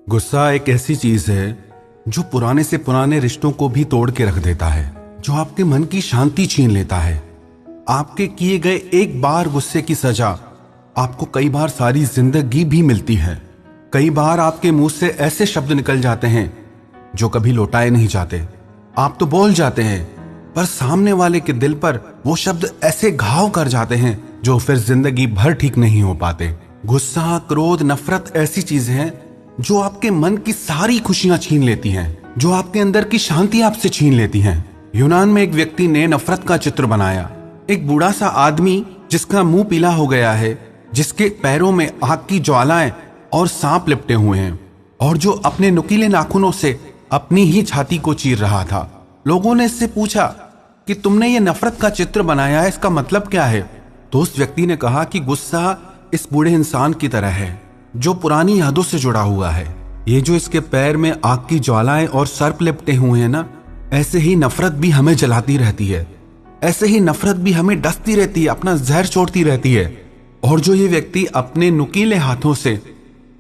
गुस्सा एक ऐसी चीज है जो पुराने से पुराने रिश्तों को भी तोड़ के रख देता है, जो आपके मन की शांति छीन लेता है। आपके किए गए एक बार गुस्से की सजा आपको कई बार सारी जिंदगी भी मिलती है। कई बार आपके मुंह से ऐसे शब्द निकल जाते हैं जो कभी लौटाए नहीं जाते। आप तो बोल जाते हैं, पर सामने वाले के दिल पर वो शब्द ऐसे घाव कर जाते हैं जो फिर जिंदगी भर ठीक नहीं हो पाते। गुस्सा, क्रोध, नफरत ऐसी चीजें हैं जो आपके मन की सारी खुशियां छीन लेती हैं, जो आपके अंदर की शांति आपसे छीन लेती हैं। यूनान में एक व्यक्ति ने नफरत का चित्र बनाया। एक बूढ़ा सा आदमी जिसका मुंह पीला हो गया है, जिसके पैरों में आग की ज्वालाएं और सांप लिपटे हुए हैं, और जो अपने नुकीले नाखूनों से अपनी ही छाती को चीर रहा था। लोगों ने इससे पूछा कि तुमने ये नफरत का चित्र बनाया है, इसका मतलब क्या है? तो उस व्यक्ति ने कहा कि गुस्सा इस बूढ़े इंसान की तरह है जो पुरानी यादों से जुड़ा हुआ है। ये जो इसके पैर में आग की ज्वालाएं और सर्प लिपटे हुए हैं ना, ऐसे ही नफरत भी हमें जलाती रहती है, ऐसे ही नफरत भी हमें डसती रहती है, अपना जहर छोड़ती रहती है। और जो ये व्यक्ति अपने नुकीले हाथों से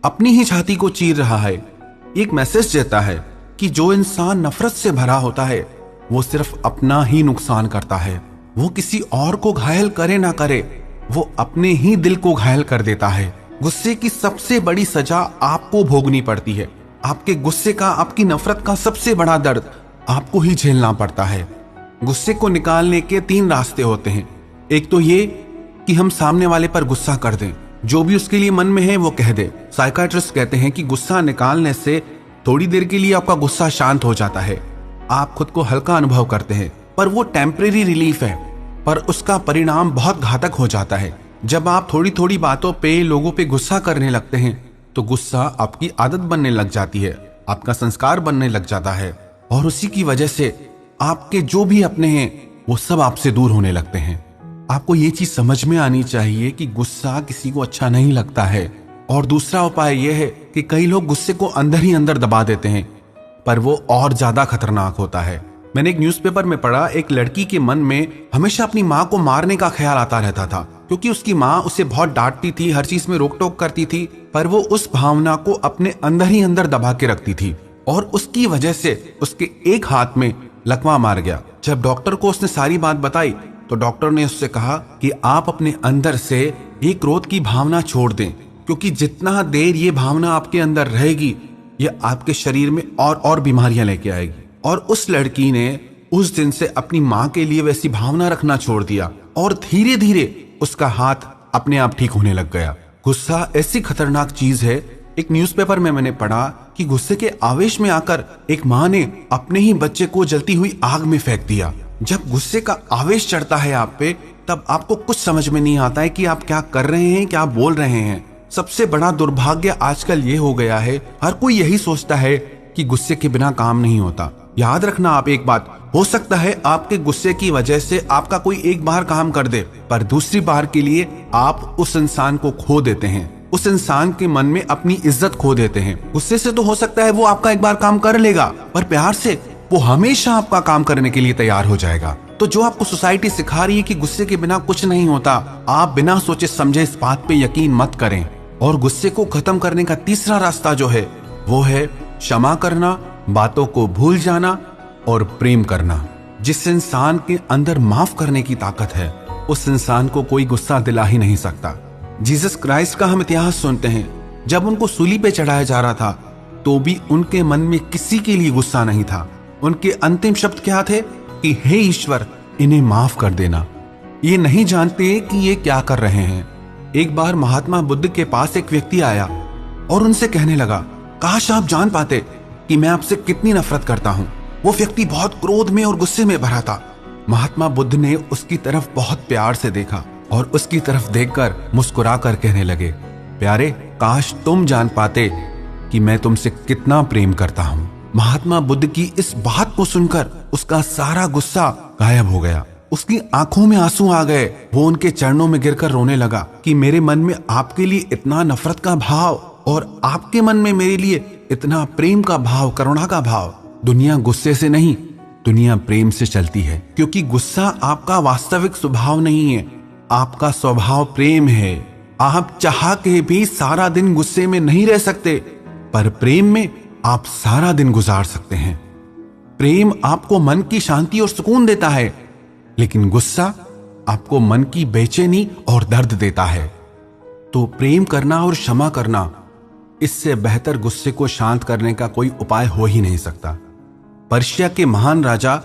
अपनी ही छाती को चीर रहा है, एक मैसेज देता है कि जो इंसान नफरत से भरा होता है वो सिर्फ अपना ही नुकसान करता है। वो किसी और को घायल करे ना करे, वो अपने ही दिल को घायल कर देता है। गुस्से की सबसे बड़ी सजा आपको भोगनी पड़ती है। आपके गुस्से का, आपकी नफरत का सबसे बड़ा दर्द आपको ही झेलना पड़ता है। गुस्से को निकालने के 3 रास्ते होते हैं। एक तो ये कि हम सामने वाले पर गुस्सा कर दें, जो भी उसके लिए मन में है वो कह दे। साइकियाट्रिस्ट कहते हैं कि गुस्सा निकालने से थोड़ी देर के लिए आपका गुस्सा शांत हो जाता है, आप खुद को हल्का अनुभव करते हैं, पर वो टेम्परेरी रिलीफ है, पर उसका परिणाम बहुत घातक हो जाता है। जब आप थोड़ी थोड़ी बातों पे लोगों पे गुस्सा करने लगते हैं तो गुस्सा आपकी आदत बनने लग जाती है, आपका संस्कार बनने लग जाता है, और उसी की वजह से आपके जो भी अपने हैं वो सब आपसे दूर होने लगते हैं। आपको ये चीज समझ में आनी चाहिए कि गुस्सा किसी को अच्छा नहीं लगता है। और दूसरा उपाय यह है कि कई लोग गुस्से को अंदर ही अंदर दबा देते हैं, पर वो और ज्यादा खतरनाक होता है। मैंने एक न्यूज़पेपर में पढ़ा, एक लड़की के मन में हमेशा अपनी माँ को मारने का ख्याल आता रहता था, क्योंकि उसकी माँ उसे बहुत डांटती थी, हर चीज में रोक टोक करती थी, पर वो उस भावना को अपने अंदर ही अंदर दबा के रखती थी, और उसकी वजह से उसके एक हाथ में लकवा मार गया। जब डॉक्टर को उसने सारी बात बताई तो डॉक्टर ने उससे कहा कि आप अपने अंदर से ये क्रोध की भावना छोड़ दें, क्योंकि जितना देर ये भावना आपके अंदर रहेगी ये आपके शरीर में और बीमारियां लेके आएगी। और उस लड़की ने उस दिन से अपनी माँ के लिए वैसी भावना रखना छोड़ दिया, और धीरे धीरे उसका हाथ अपने आप ठीक होने लग गया। गुस्सा ऐसी खतरनाक चीज है। एक न्यूज़पेपर में मैंने पढ़ा कि गुस्से के आवेश में आकर एक माँ ने अपने ही बच्चे को जलती हुई आग में फेंक दिया। जब गुस्से का आवेश चढ़ता है आप पे, तब आपको कुछ समझ में नहीं आता है कि आप क्या कर रहे हैं, क्या बोल रहे हैं। सबसे बड़ा दुर्भाग्य आजकल ये हो गया है, हर कोई यही सोचता है कि गुस्से के बिना काम नहीं होता। याद रखना आप एक बात, हो सकता है आपके गुस्से की वजह से आपका कोई एक बार काम कर दे, पर दूसरी बार के लिए आप उस इंसान को खो देते हैं, उस इंसान के मन में अपनी इज्जत खो देते हैं। गुस्से से तो हो सकता है वो आपका एक बार काम कर लेगा, पर प्यार से वो हमेशा आपका काम करने के लिए तैयार हो जाएगा। तो जो आपको सोसाइटी सिखा रही है कि गुस्से के बिना कुछ नहीं होता, आप बिना सोचे समझे इस बात पे यकीन मत करें। और गुस्से को खत्म करने का तीसरा रास्ता जो है वो है क्षमा करना, बातों को भूल जाना और प्रेम करना। जिस इंसान के अंदर माफ करने की ताकत है, उस इंसान को कोई गुस्सा दिला ही नहीं सकता। जीसस क्राइस्ट का हम इतिहास सुनते हैं, जब उनको सूली पे चढ़ाया जा रहा था तो भी उनके मन में किसी के लिए गुस्सा नहीं था। उनके अंतिम शब्द क्या थे कि हे ईश्वर, इन्हें माफ कर देना, ये नहीं जानते कि ये क्या कर रहे हैं। एक बार महात्मा बुद्ध के पास एक व्यक्ति आया और उनसे कहने लगा, काश आप जान पाते कि मैं आपसे कितनी नफरत करता हूँ। वो व्यक्ति बहुत क्रोध में और गुस्से में भरा था। महात्मा बुद्ध ने उसकी तरफ बहुत प्यार से देखा और उसकी तरफ देखकर मुस्कुरा कर कहने लगे, प्यारे, काश तुम जान पाते कि मैं तुमसे कितना प्रेम करता हूँ। महात्मा बुद्ध की इस बात को सुनकर उसका सारा गुस्सा गायब हो गया। उसकी आंखों में आंसू आ गए। वो उनके चरणों में गिरकर रोने लगा कि मेरे मन में आपके लिए इतना नफरत का भाव और आपके मन में मेरे लिए इतना प्रेम का भाव, करुणा का भाव। दुनिया गुस्से से नहीं, दुनिया प्रेम से चलती है, क्योंकि गुस्सा आपका वास्तविक स्वभाव नहीं है, आपका स्वभाव प्रेम है। आप चाह के भी सारा दिन गुस्से में नहीं रह सकते। पर प्रेम में आप सारा दिन गुजार सकते हैं। प्रेम आपको मन की शांति और सुकून देता है, लेकिन गुस्सा आपको मन की बेचैनी और दर्द देता है। तो प्रेम करना और क्षमा करना, इससे बेहतर गुस्से को शांत करने का कोई उपाय हो ही नहीं सकता। पर्शिया के महान राजा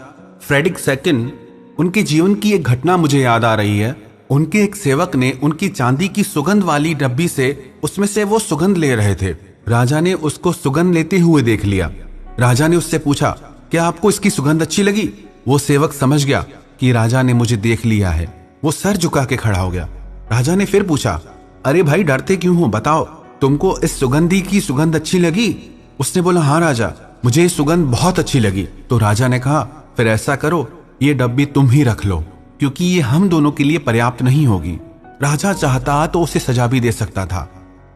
फ्रेडरिक II, उनके जीवन की एक घटना मुझे याद आ रही है। उनके एक सेवक ने उनकी चांदी की सुगंध वाली डब्बी से उसमें से वो सुगंध ले रहे थे। राजा ने उसको सुगंध लेते हुए देख लिया। राजा ने उससे पूछा, क्या आपको इसकी सुगंध अच्छी लगी? वो सेवक समझ गया कि राजा ने मुझे देख लिया है। वो सर झुका के खड़ा हो गया। राजा ने फिर पूछा, अरे भाई डरते क्यों हो, बताओ तुमको इस सुगंधी की सुगंध अच्छी लगी? उसने बोला, हाँ राजा, मुझे ये सुगंध बहुत अच्छी लगी। तो राजा ने कहा, फिर ऐसा करो, ये डब्बी तुम ही रख लो, क्योंकि ये हम दोनों के लिए पर्याप्त नहीं होगी। राजा चाहता तो उसे सजा भी दे सकता था।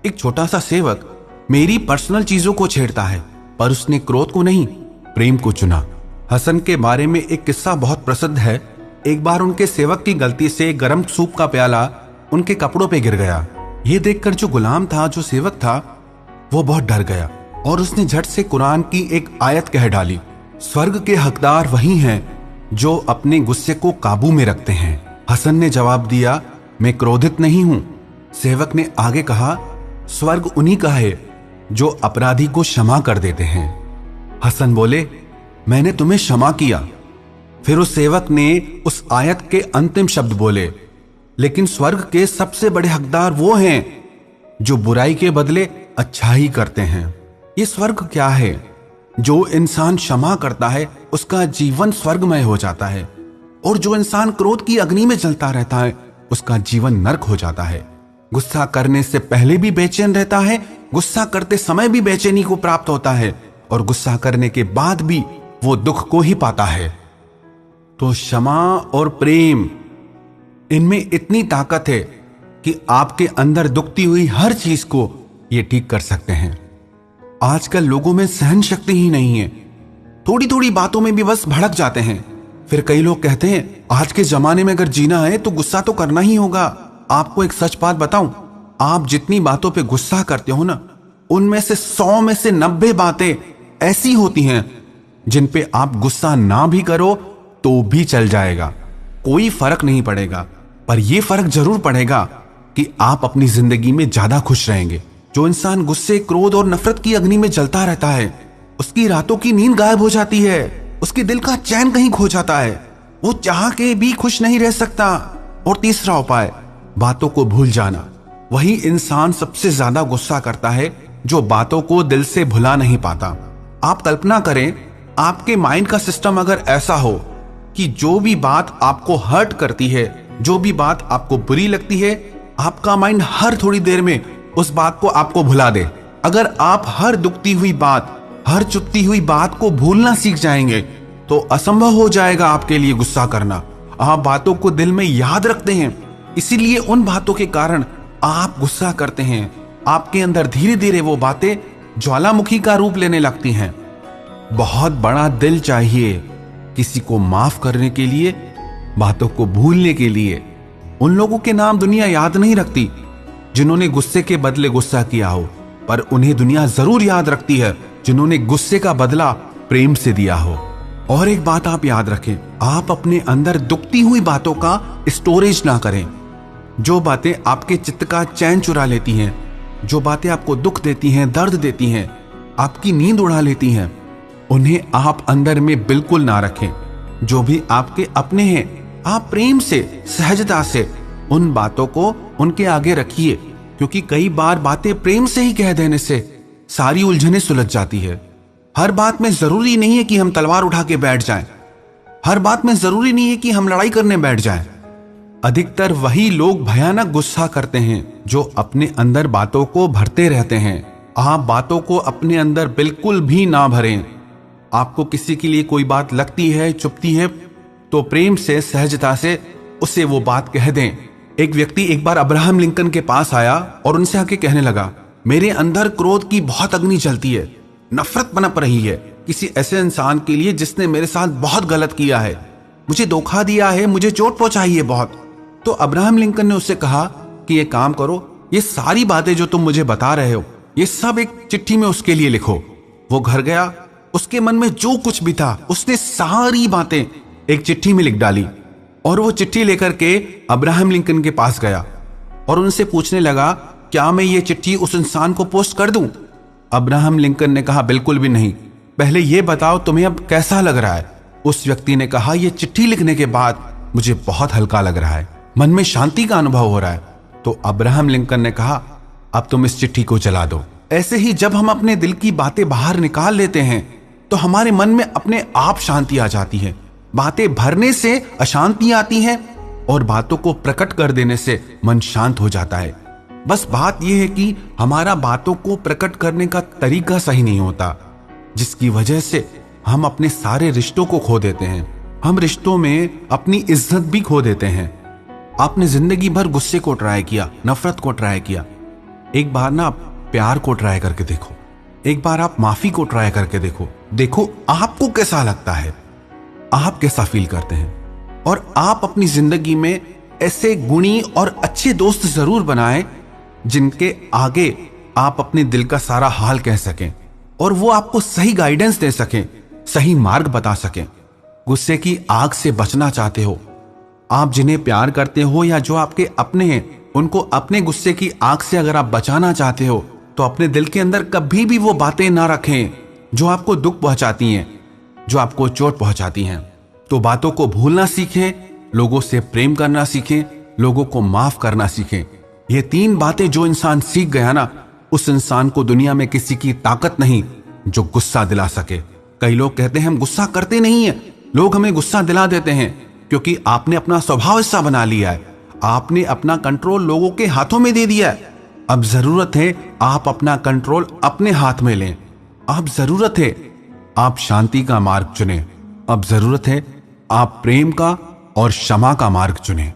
एक छोटा सा सेवक मेरी पर्सनल चीजों को छेड़ता है, पर उसने क्रोध को नहीं, प्रेम को चुना। हसन के बारे में एक किस्सा बहुत प्रसिद्ध है। एक बार उनके सेवक की गलती से गर्म सूप का प्याला उनके कपड़ों पे गिर गया। ये देखकर जो गुलाम था, जो सेवक था, वो बहुत डर गया और उसने झट से कुरान की एक आयत कह डाली, स्वर्ग के हकदार वही हैं जो अपने गुस्से को काबू में रखते हैं। हसन ने जवाब दिया, मैं क्रोधित नहीं हूं। सेवक ने आगे कहा, स्वर्ग उन्हीं का है जो अपराधी को क्षमा कर देते हैं। हसन बोले, मैंने तुम्हें क्षमा किया। फिर उस सेवक ने उस आयत के अंतिम शब्द बोले, लेकिन स्वर्ग के सबसे बड़े हकदार वो हैं जो बुराई के बदले अच्छाई करते हैं। ये स्वर्ग क्या है? जो इंसान क्षमा करता है उसका जीवन स्वर्गमय हो जाता है, और जो इंसान क्रोध की अग्नि में जलता रहता है उसका जीवन नरक हो जाता है। गुस्सा करने से पहले भी बेचैन रहता है, गुस्सा करते समय भी बेचैनी को प्राप्त होता है, और गुस्सा करने के बाद भी वो दुख को ही पाता है। तो क्षमा और प्रेम, इनमें इतनी ताकत है कि आपके अंदर दुखती हुई हर चीज को ये ठीक कर सकते हैं। आजकल लोगों में सहन शक्ति ही नहीं है, थोड़ी थोड़ी बातों में भी बस भड़क जाते हैं। फिर कई लोग कहते हैं, आज के जमाने में अगर जीना है तो गुस्सा तो करना ही होगा। आपको एक सच बात बताऊं, आप जितनी बातों पे गुस्सा करते हो ना, उनमें से 100 में से 90 बातें ऐसी होती हैं जिन पे आप गुस्सा ना भी करो तो भी चल जाएगा, कोई फर्क नहीं पड़ेगा। पर यह फर्क जरूर पड़ेगा कि आप अपनी जिंदगी में ज्यादा खुश रहेंगे। जो इंसान गुस्से, क्रोध और नफरत की अग्नि में जलता रहता है, उसकी रातों की नींद गायब हो जाती है, उसके दिल का चैन कहीं खो जाता है, वो चाह के भी खुश नहीं रह सकता। और तीसरा उपाय, बातों को भूल जाना। वही इंसान सबसे ज्यादा गुस्सा करता है जो बातों को दिल से भुला नहीं पाता। आप कल्पना करें, आपके माइंड का सिस्टम अगर ऐसा हो कि जो भी बात आपको हर्ट करती है, जो भी बात आपको बुरी लगती है, आपका माइंड हर थोड़ी देर में उस बात को आपको भुला दे। अगर आप हर दुखती हुई बात, हर चुपती हुई बात को भूलना सीख जाएंगे तो असंभव हो जाएगा आपके लिए गुस्सा करना। आप बातों को दिल में याद रखते हैं, इसीलिए उन बातों के कारण आप गुस्सा करते हैं। आपके अंदर धीरे धीरे वो बातें ज्वालामुखी का रूप लेने लगती हैं। बहुत बड़ा दिल चाहिए किसी को माफ करने के लिए, बातों को भूलने के लिए। उन लोगों के नाम दुनिया याद नहीं रखती जिन्होंने गुस्से के बदले गुस्सा किया हो, पर उन्हें दुनिया जरूर याद रखती है जिन्होंने गुस्से का बदला प्रेम से दिया हो। और एक बात आप याद रखें, आप अपने अंदर दुखती हुई बातों का स्टोरेज ना करें। जो बातें आपके चित्त का चैन चुरा लेती हैं, जो बातें आपको दुख देती हैं, दर्द देती हैं, आपकी नींद उड़ा लेती हैं, उन्हें आप अंदर में बिल्कुल ना रखें। जो भी आपके अपने हैं, आप प्रेम से, सहजता से उन बातों को उनके आगे रखिए, क्योंकि कई बार बातें प्रेम से ही कह देने से सारी उलझनें सुलझ जाती है। हर बात में जरूरी नहीं है कि हम तलवार उठा के बैठ जाएं, हर बात में जरूरी नहीं है कि हम लड़ाई करने बैठ जाएं। अधिकतर वही लोग भयानक गुस्सा करते हैं जो अपने अंदर बातों को भरते रहते हैं। आप बातों को अपने अंदर बिल्कुल भी ना भरें। आपको किसी के लिए कोई बात लगती है, चुभती है, तो प्रेम से, सहजता से उसे वो बात कह दें। एक व्यक्ति एक बार अब्राहम लिंकन के पास आया और उनसे आके कहने लगा, मेरे अंदर क्रोध की बहुत अग्नि जलती है, नफरत पनप रही है किसी ऐसे इंसान के लिए जिसने मेरे साथ बहुत गलत किया है, मुझे धोखा दिया है, मुझे चोट पहुंचाई है बहुत। तो अब्राहम लिंकन ने उससे कहा कि ये काम करो, ये सारी बातें जो तुम मुझे बता रहे हो, ये सब एक चिट्ठी में उसके लिए लिखो। वो घर गया, उसके मन में जो कुछ भी था उसने सारी बातें एक चिट्ठी में लिख डाली और वो चिट्ठी लेकर के अब्राहम लिंकन के पास गया और उनसे पूछने लगा, क्या मैं ये चिट्ठी उस इंसान को पोस्ट कर दूं? अब्राहम लिंकन ने कहा, बिल्कुल भी नहीं, पहले ये बताओ तुम्हें अब कैसा लग रहा है। उस व्यक्ति ने कहा, ये चिट्ठी लिखने के बाद मुझे बहुत हल्का लग रहा है, मन में शांति का अनुभव हो रहा है। तो अब्राहम लिंकन ने कहा, अब तुम इस चिट्ठी को जला दो। ऐसे ही जब हम अपने दिल की बातें बाहर निकाल लेते हैं तो हमारे मन में अपने आप शांति आ जाती है। बातें भरने से अशांति आती है और बातों को प्रकट कर देने से मन शांत हो जाता है। बस बात यह है कि हमारा बातों को प्रकट करने का तरीका सही नहीं होता, जिसकी वजह से हम अपने सारे रिश्तों को खो देते हैं। हम रिश्तों में अपनी इज्जत भी खो देते हैं। आपने जिंदगी भर गुस्से को ट्राई किया, नफरत को ट्राई किया, एक बार ना आप प्यार को ट्राई करके देखो, एक बार आप माफी को ट्राई करके देखो। देखो आपको कैसा लगता है, आप कैसा फील करते हैं। और आप अपनी जिंदगी में ऐसे गुणी और अच्छे दोस्त जरूर बनाएं जिनके आगे आप अपने दिल का सारा हाल कह सकें और वो आपको सही गाइडेंस दे सकें, सही मार्ग बता सकें। गुस्से की आग से बचना चाहते हो, आप जिन्हें प्यार करते हो या जो आपके अपने हैं, उनको अपने गुस्से की आग से अगर आप बचाना चाहते हो तो अपने दिल के अंदर कभी भी वो बातें ना रखें जो आपको दुख पहुंचाती हैं, जो आपको चोट पहुंचाती हैं। तो बातों को भूलना सीखें, लोगों से प्रेम करना सीखें, लोगों को माफ करना सीखें। ये 3 बातें जो इंसान सीख गया ना, उस इंसान को दुनिया में किसी की ताकत नहीं जो गुस्सा दिला सके। कई लोग कहते हैं हम गुस्सा करते नहीं है, लोग हमें गुस्सा दिला देते हैं क्योंकि आपने अपना स्वभाव ऐसा बना लिया है, आपने अपना कंट्रोल लोगों के हाथों में दे दिया है। अब जरूरत है आप अपना कंट्रोल अपने हाथ में लें। अब जरूरत है आप शांति का मार्ग चुनें। अब जरूरत है आप प्रेम का और क्षमा का मार्ग चुनें।